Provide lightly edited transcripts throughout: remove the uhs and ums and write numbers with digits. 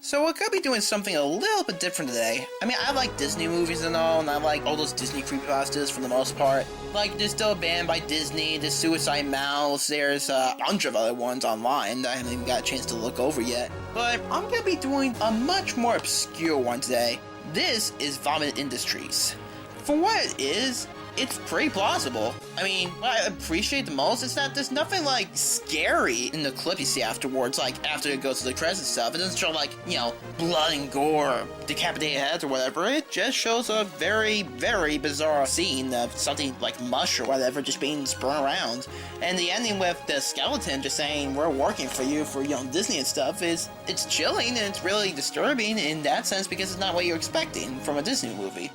So we're gonna be doing something a little bit different today. I mean, I like Disney movies and all, and I like all those Disney creepypastas for the most part. Like, there's still a band by Disney, there's Suicide Mouse, there's a bunch of other ones online that I haven't even got a chance to look over yet. But I'm gonna be doing a much more obscure one today. This is Vomit Industries. For what it is, it's pretty plausible. I mean, what I appreciate the most is that there's nothing, like, scary in the clip you see afterwards, like, after it goes to the credits and stuff. It doesn't show, like, you know, blood and gore, decapitated heads or whatever. It just shows a very, very bizarre scene of something like mush or whatever just being spun around. And the ending with the skeleton just saying, we're working for you for, you know, Disney and stuff it's chilling and it's really disturbing in that sense because it's not what you're expecting from a Disney movie.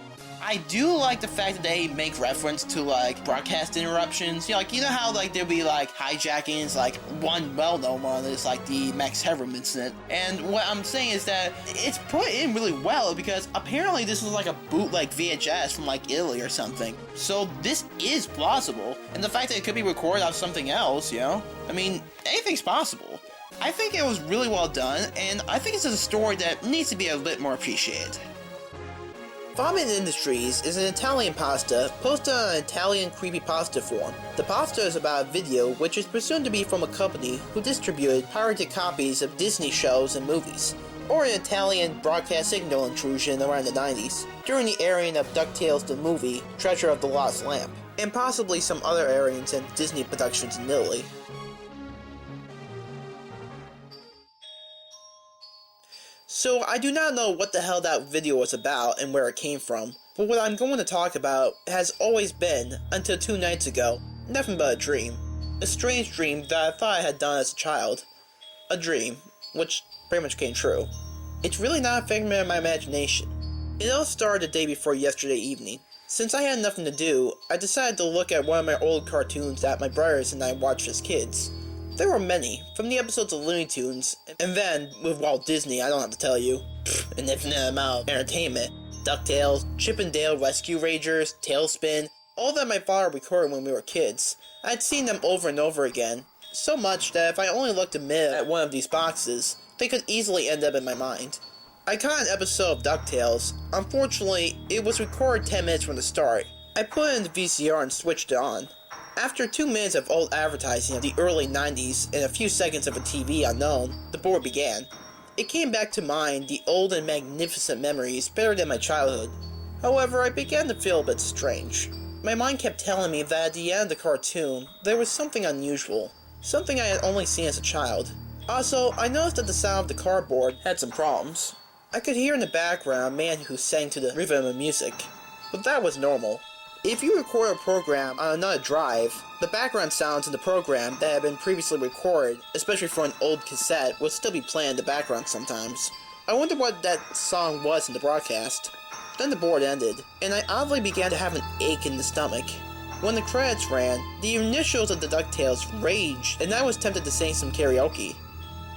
I do like the fact that they make reference to, like, broadcast interruptions. You know how, like, there'll be, like, hijackings, like, one well-known one is, like, the Max Headroom incident. And what I'm saying is that it's put in really well because apparently this is, like, a bootleg VHS from, like, Italy or something. So this is plausible. And the fact that it could be recorded off something else, you know? I mean, anything's possible. I think it was really well done, and I think it's a story that needs to be a bit more appreciated. Vomit Industries is an Italian pasta posted on an Italian creepypasta forum. The pasta is about a video which is presumed to be from a company who distributed pirated copies of Disney shows and movies, or an Italian broadcast signal intrusion around the 90s, during the airing of Ducktales the movie, Treasure of the Lost Lamp, and possibly some other airings in Disney productions in Italy. So I do not know what the hell that video was about and where it came from, but what I'm going to talk about has always been, until 2 nights ago, nothing but a dream. A strange dream that I thought I had done as a child. A dream, which pretty much came true. It's really not a figment of my imagination. It all started the day before yesterday evening. Since I had nothing to do, I decided to look at one of my old cartoons that my brothers and I watched as kids. There were many, from the episodes of Looney Tunes, and then, with Walt Disney, I don't have to tell you, an infinite amount of entertainment. Ducktales, Chip and Dale Rescue Rangers, Tailspin, all that my father recorded when we were kids. I'd seen them over and over again, so much that if I only looked a minute at one of these boxes, they could easily end up in my mind. I caught an episode of Ducktales. Unfortunately, it was recorded 10 minutes from the start. I put it in the VCR and switched it on. After 2 minutes of old advertising of the early 90s and a few seconds of a TV unknown, the board began. It came back to mind the old and magnificent memories better than my childhood. However, I began to feel a bit strange. My mind kept telling me that at the end of the cartoon, there was something unusual. Something I had only seen as a child. Also, I noticed that the sound of the cardboard had some problems. I could hear in the background a man who sang to the rhythm of music, but that was normal. If you record a program on another drive, the background sounds in the program that had been previously recorded, especially for an old cassette, will still be playing in the background sometimes. I wondered what that song was in the broadcast. Then the board ended, and I oddly began to have an ache in the stomach. When the credits ran, the initials of the Ducktales raged, and I was tempted to sing some karaoke.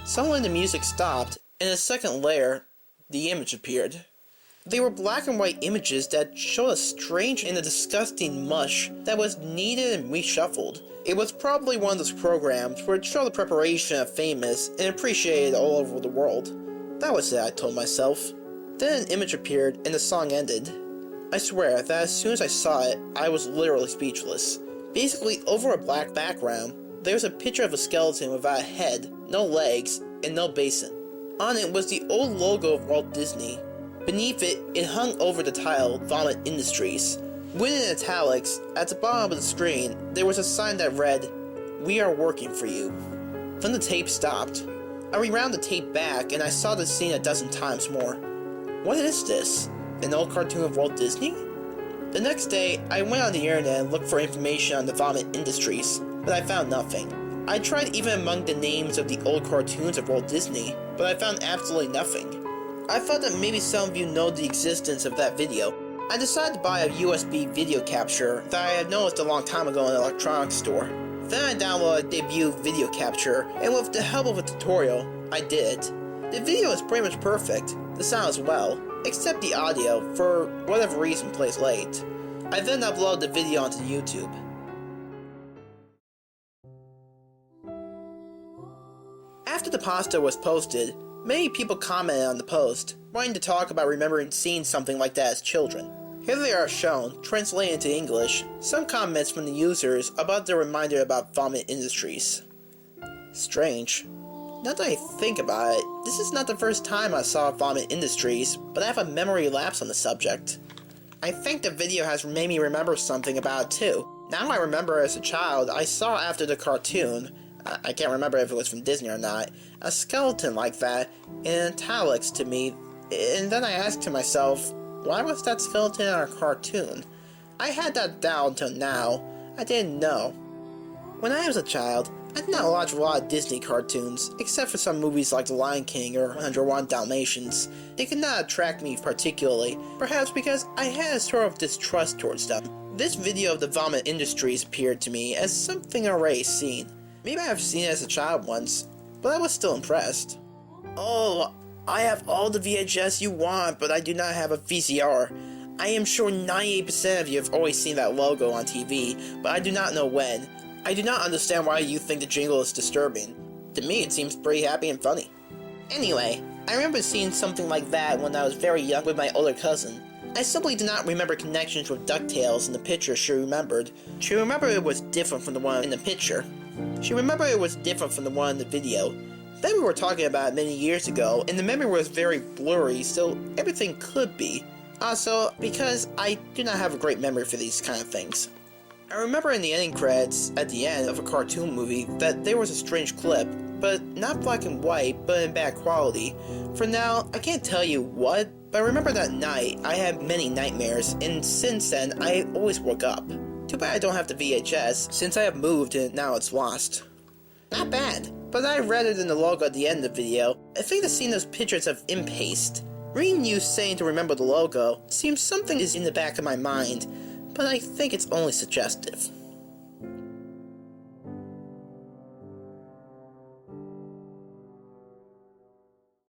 Suddenly the music stopped, and a second later, the image appeared. They were black and white images that showed a strange and a disgusting mush that was kneaded and reshuffled. It was probably one of those programs where it showed the preparation of famous and appreciated all over the world. That was it, I told myself. Then an image appeared and the song ended. I swear that as soon as I saw it, I was literally speechless. Basically, over a black background, there was a picture of a skeleton without a head, no legs, and no basin. On it was the old logo of Walt Disney. Beneath it, it hung over the title, Vomit Industries. Written in italics, at the bottom of the screen, there was a sign that read, "We are working for you." Then the tape stopped. I rewound the tape back, and I saw the scene a dozen times more. What is this? An old cartoon of Walt Disney? The next day, I went on the internet and looked for information on the Vomit Industries, but I found nothing. I tried even among the names of the old cartoons of Walt Disney, but I found absolutely nothing. I thought that maybe some of you know the existence of that video. I decided to buy a USB video capture that I had noticed a long time ago in an electronics store. Then I downloaded a debut video capture, and with the help of a tutorial, I did it. The video is pretty much perfect, the sound as well, except the audio, for whatever reason, plays late. I then uploaded the video onto YouTube. After the pasta was posted, Many people commented on the post, wanting to talk about remembering seeing something like that as children. Here they are shown, translated into English, some comments from the users about their reminder about Vomit Industries. Strange. Now that I think about it, this is not the first time I saw Vomit Industries, but I have a memory lapse on the subject. I think the video has made me remember something about it too. Now I remember as a child, I saw after the cartoon, I can't remember if it was from Disney or not, a skeleton like that in italics to me, and then I asked to myself, why was that skeleton in our cartoon? I had that doubt until now. I didn't know. When I was a child, I did not watch a lot of Disney cartoons, except for some movies like The Lion King or 101 Dalmatians. They could not attract me particularly, perhaps because I had a sort of distrust towards them. This video of the Vomit Industries appeared to me as something I'd already seen. Maybe I have seen it as a child once, but I was still impressed. Oh, I have all the VHS you want, but I do not have a VCR. I am sure 98% of you have always seen that logo on TV, but I do not know when. I do not understand why you think the jingle is disturbing. To me, it seems pretty happy and funny. Anyway, I remember seeing something like that when I was very young with my older cousin. I simply do not remember connections with Ducktales in the picture she remembered. She remembered it was different from the one in the picture. She remembered it was different from the one in the video. Then we were talking about it many years ago, and the memory was very blurry, so everything could be. Also, because I do not have a great memory for these kind of things. I remember in the ending credits, at the end of a cartoon movie, that there was a strange clip, but not black and white, but in bad quality. For now, I can't tell you what, but I remember that night, I had many nightmares, and since then, I always woke up. Too bad I don't have the VHS, since I have moved and now it's lost. Not bad, but I read it in the logo at the end of the video. I think that seeing those pictures of Impaste, reading you saying to remember the logo, seems something is in the back of my mind, but I think it's only suggestive.